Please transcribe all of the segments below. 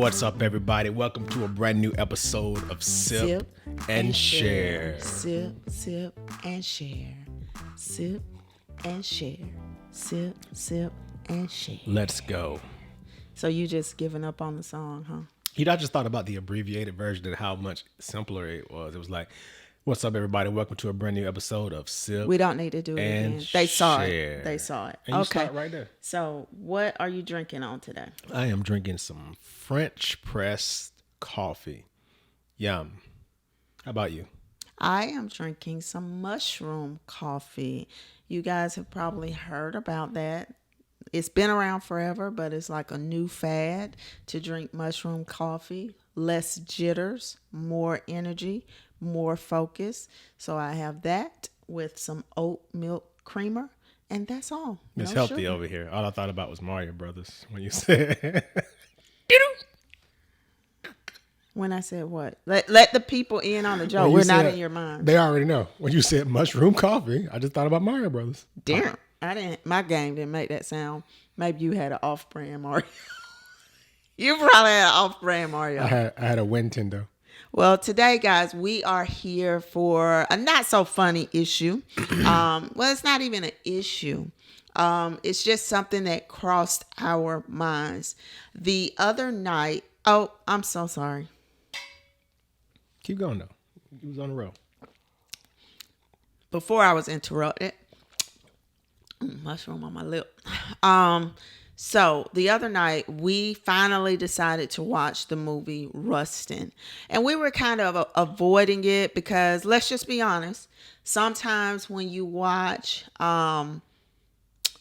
What's up, everybody? Welcome to a brand new episode of Sip and Share. Sip, sip, and share. Sip and share. Sip, sip, and share. Let's go. So you just giving up on the song, huh? You know, I just thought about the abbreviated version and how much simpler it was. It was like, what's up, everybody? Welcome to a brand new episode of Sip. We don't need to do it and again. They saw share. it. They saw it. And you okay. saw it right there. So what are you drinking on today? I am drinking some French pressed coffee. Yum. How about you? I am drinking some mushroom coffee. You guys have probably heard about that. It's been around forever, but it's like a new fad to drink mushroom coffee. Less jitters, more energy, more focus. So I have that with some oat milk creamer, and that's all. It's No healthy sugar. over here. All I thought about was Mario Brothers when you said. When I said what? Let the people in on the joke. We're not in your mind. They already know. When you said mushroom coffee, I just thought about Mario Brothers. Damn. I didn't. My game didn't make that sound. Maybe you had an off-brand Mario. You probably had an off-brand Mario. I had a Nintendo. Well, today, guys, we are here for a not so funny issue. Well, it's not even an issue. It's just something that crossed our minds. The other night. Oh, I'm so sorry. Keep going though. He was on the road. Before I was interrupted. Mushroom on my lip. So the other night we finally decided to watch the movie Rustin, and we were kind of avoiding it because, let's just be honest, sometimes when you watch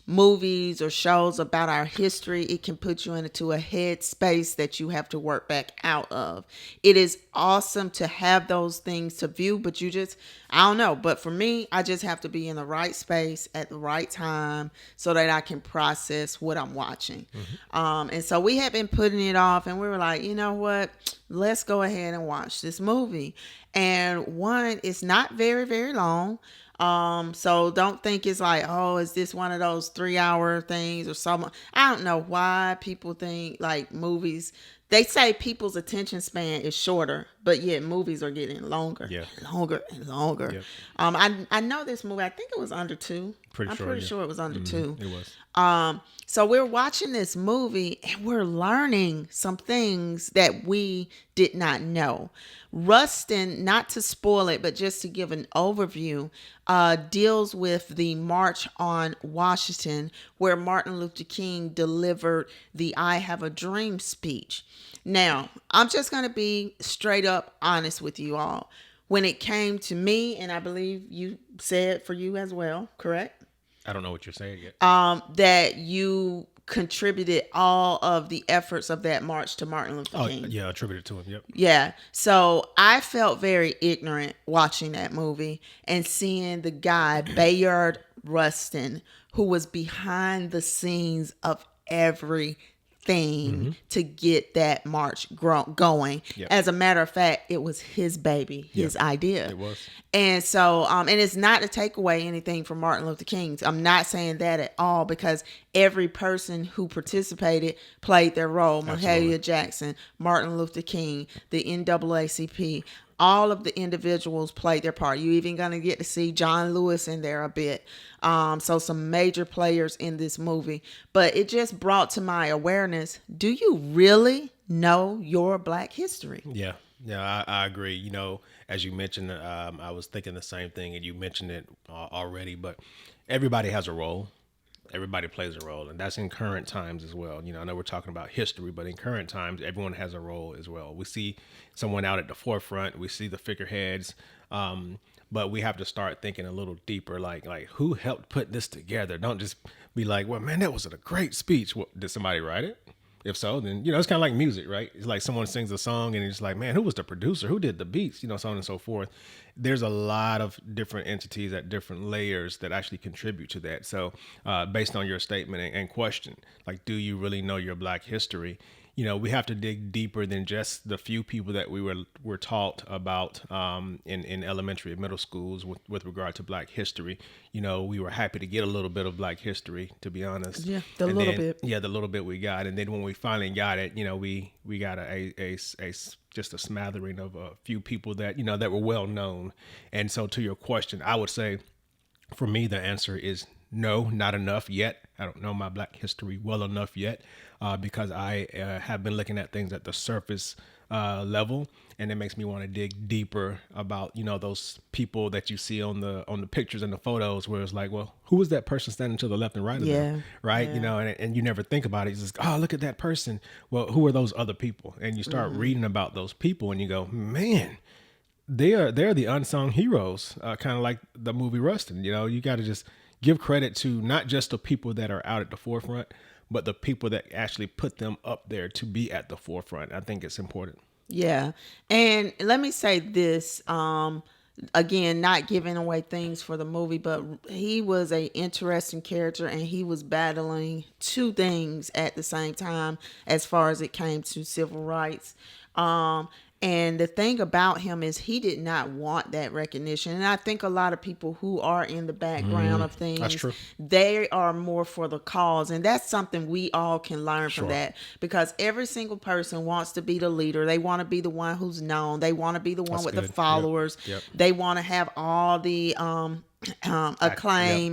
movies or shows about our history, it can put you into a head space that you have to work back out of. It is awesome to have those things to view, but I don't know. But for me, I just have to be in the right space at the right time so that I can process what I'm watching. And so we had been putting it off, and we were like, you know what? Let's go ahead and watch this movie. And one, it's not very, very long. So don't think it's like, oh, is this one of those 3-hour things or something? I don't know why people think like movies. They say people's attention span is shorter, but yet movies are getting longer, longer and longer. Yep. I know this movie. I think it was under 2. I'm pretty sure it was under 2. It was. So we're watching this movie and we're learning some things that we did not know. Rustin, not to spoil it, but just to give an overview, deals with the March on Washington, where Martin Luther King delivered the I Have a Dream speech. Now, I'm just going to be straight up honest with you all. When it came to me, and I believe you said for you as well, correct? I don't know what you're saying yet. That you contributed all of the efforts of that march to Martin Luther King. Yeah, attributed to him. Yep. Yeah. So I felt very ignorant watching that movie and seeing the guy, Bayard Rustin, who was behind the scenes of everything to get that march going. Yep. As a matter of fact, it was his baby, his idea. It was. And so, and it's not to take away anything from Martin Luther King. I'm not saying that at all, because every person who participated played their role. Mahalia Jackson, Martin Luther King, the NAACP, all of the individuals played their part. You even going to get to see John Lewis in there a bit. So some major players in this movie. But it just brought to my awareness, do you really know your Black history? Yeah. Yeah, I agree. You know, as you mentioned, I was thinking the same thing, and you mentioned it already, but everybody has a role. Everybody plays a role, and that's in current times as well. You know, I know we're talking about history, but in current times, everyone has a role as well. We see someone out at the forefront. We see the figureheads, but we have to start thinking a little deeper, like who helped put this together? Don't just be like, well, man, that was a great speech. What, did somebody write it? If so, then, you know, it's kind of like music, right? It's like someone sings a song and it's like, man, who was the producer? Who did the beats? You know, so on and so forth. There's a lot of different entities at different layers that actually contribute to that. So based on your statement and question, like, do you really know your Black history? we have to dig deeper than just the few people that we were taught about in elementary and middle schools with regard to Black history. We were happy to get a little bit of Black history, to be honest. Yeah, the And little then, bit. yeah, the little bit we got, and then when we finally got it, we got just a smattering of a few people that that were well known. And so, to your question, I would say, for me, the answer is no, not enough yet. I don't know my Black history well enough yet, because I have been looking at things at the surface level, and it makes me want to dig deeper about those people that you see on the pictures and the photos, where it's like, well, who was that person standing to the left and right of Yeah, them, right? yeah. And you never think about it. It's just, oh, look at that person. Well, who are those other people? And you start reading about those people, and you go, man, they're the unsung heroes, kind of like the movie Rustin. You got to just give credit to not just the people that are out at the forefront, but the people that actually put them up there to be at the forefront. I think it's important. Yeah. And let me say this, again, not giving away things for the movie, but he was a interesting character, and he was battling two things at the same time as far as it came to civil rights. Um, and the thing about him is he did not want that recognition. And I think a lot of people who are in the background of That's things, true. they are more for the cause. And that's something we all can learn from Sure. that, because every single person wants to be the leader. They want to be the one who's known. They want to be the one That's with good. the Yep. followers. Yep. They want to have all the acclaim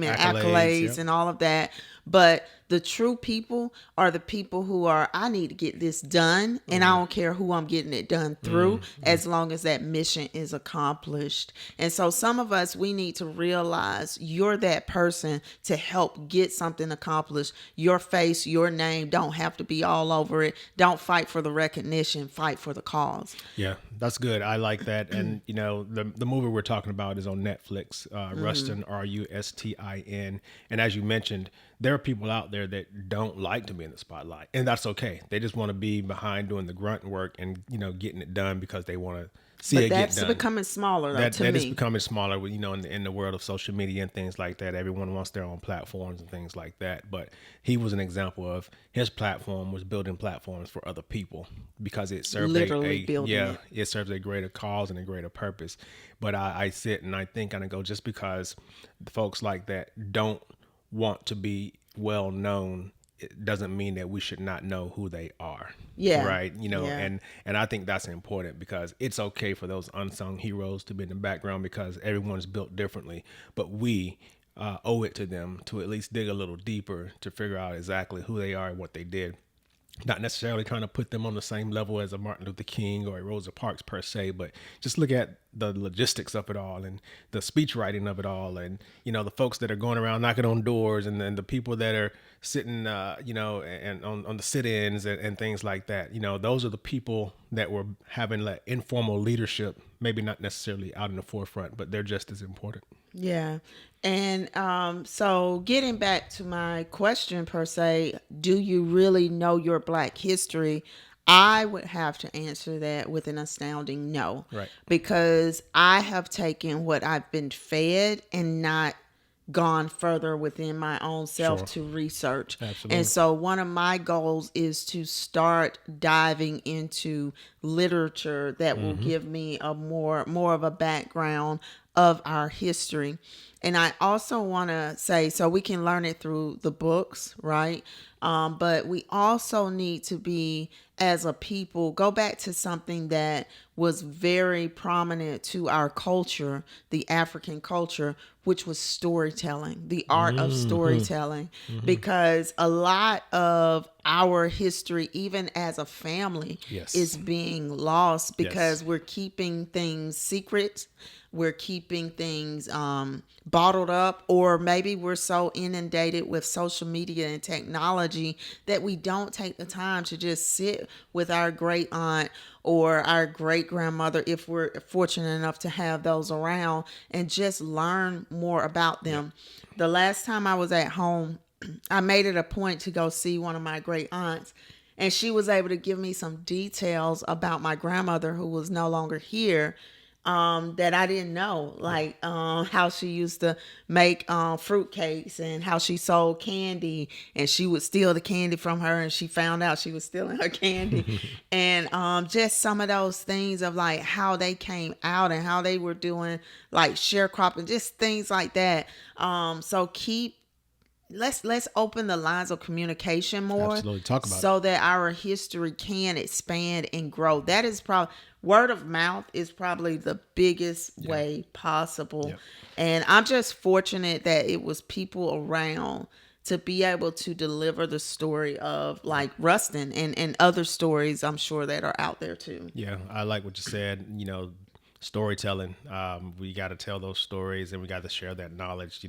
and accolades Yep. and all of that. But the true people are the people who are, I need to get this done, and I don't care who I'm getting it done through, as long as that mission is accomplished. And so some of us, we need to realize you're that person to help get something accomplished. Your face, your name don't have to be all over it. Don't fight for the recognition, fight for the cause. Yeah, that's good. I like that. And the movie we're talking about is on Netflix. Rustin, Rustin. And as you mentioned, there are people out there that don't like to be in the spotlight, and that's okay. They just want to be behind doing the grunt work and getting it done because they want to see But it get that's done. becoming smaller, though, that to that me. is becoming smaller, in the world of social media and things like that. Everyone wants their own platforms and things like that. But he was an example of his platform was building platforms for other people because it served Literally building yeah, it. it serves a greater cause and a greater purpose. But I sit and I think and I go, just because the folks like that don't want to be well known, it doesn't mean that we should not know who they are. Yeah. Right. Yeah. And I think that's important, because it's okay for those unsung heroes to be in the background, because everyone's built differently. But we owe it to them to at least dig a little deeper to figure out exactly who they are and what they did. Not necessarily trying to put them on the same level as a Martin Luther King or a Rosa Parks per se, but just look at the logistics of it all and the speech writing of it all, and the folks that are going around knocking on doors, and then the people that are sitting and on the sit-ins and things like that. Those are the people that were having like informal leadership, maybe not necessarily out in the forefront, but they're just as important. Yeah. And so getting back to my question per se, do you really know your Black history? I would have to answer that with an astounding no. Right. Because I have taken what I've been fed and not gone further within my own self Sure. to research. Absolutely. And so one of my goals is to start diving into literature that will give me a more of a background of our history. And I also want to say, so we can learn it through the books, right? But we also need to be, as a people, go back to something that was very prominent to our culture, the African culture, which was storytelling, the art of storytelling. Because a lot of our history, even as a family, Yes. is being lost because Yes. we're keeping things secret. We're keeping things bottled up, or maybe we're so inundated with social media and technology that we don't take the time to just sit with our great aunt or our great grandmother, if we're fortunate enough to have those around, and just learn more about them. The last time I was at home, I made it a point to go see one of my great aunts, and she was able to give me some details about my grandmother, who was no longer here. that I didn't know, like how she used to make fruit cakes and how she sold candy and she would steal the candy from her and she found out she was stealing her candy and just some of those things of like how they came out and how they were doing like sharecropping, just things like that. So keep let's open the lines of communication more Absolutely. Talk about it. so that our history can expand and grow. That is probably word of mouth is probably the biggest way possible. Yep. And I'm just fortunate that it was people around to be able to deliver the story of like Rustin and other stories I'm sure that are out there too. Yeah, I like what you said. Storytelling. We got to tell those stories, and we got to share that knowledge.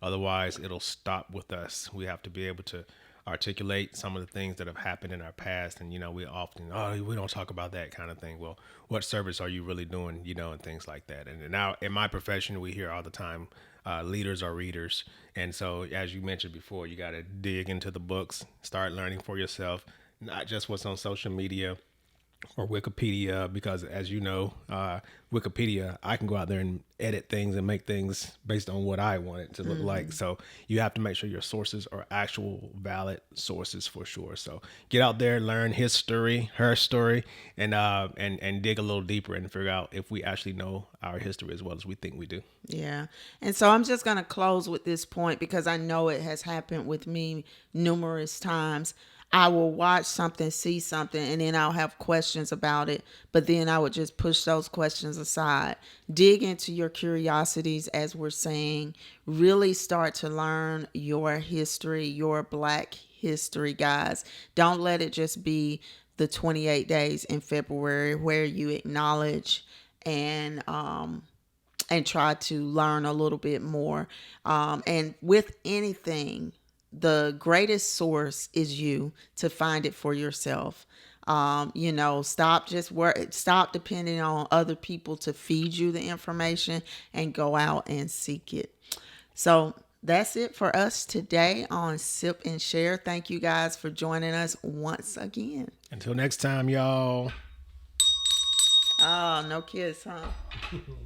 Otherwise it'll stop with us. We have to be able to articulate some of the things that have happened in our past, and we often, oh, we don't talk about that kind of thing. Well, what service are you really doing? And things like that. And now in my profession, we hear all the time, leaders are readers. And so, as you mentioned before, you got to dig into the books, start learning for yourself, not just what's on social media or Wikipedia, because as you know, Wikipedia, I can go out there and edit things and make things based on what I want it to look like. So you have to make sure your sources are actual valid sources for sure. So get out there, learn his story, her story, and dig a little deeper and figure out if we actually know our history as well as we think we do. Yeah. And so I'm just going to close with this point because I know it has happened with me numerous times. I will watch something, see something, and then I'll have questions about it. But then I would just push those questions aside. Dig into your curiosities, as we're saying. Really start to learn your history, your Black history, guys. Don't let it just be the 28 days in February where you acknowledge and try to learn a little bit more. And with anything, the greatest source is you to find it for yourself. Stop depending on other people to feed you the information and go out and seek it. So that's it for us today on Sip and Share. Thank you guys for joining us once again. Until next time, y'all. Oh, no kids, huh?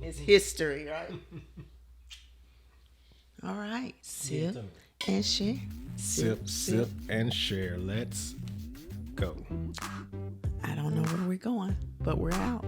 It's history, right? All right. Sip and share. Sip, and share. Let's go. I don't know where we're going, but we're out.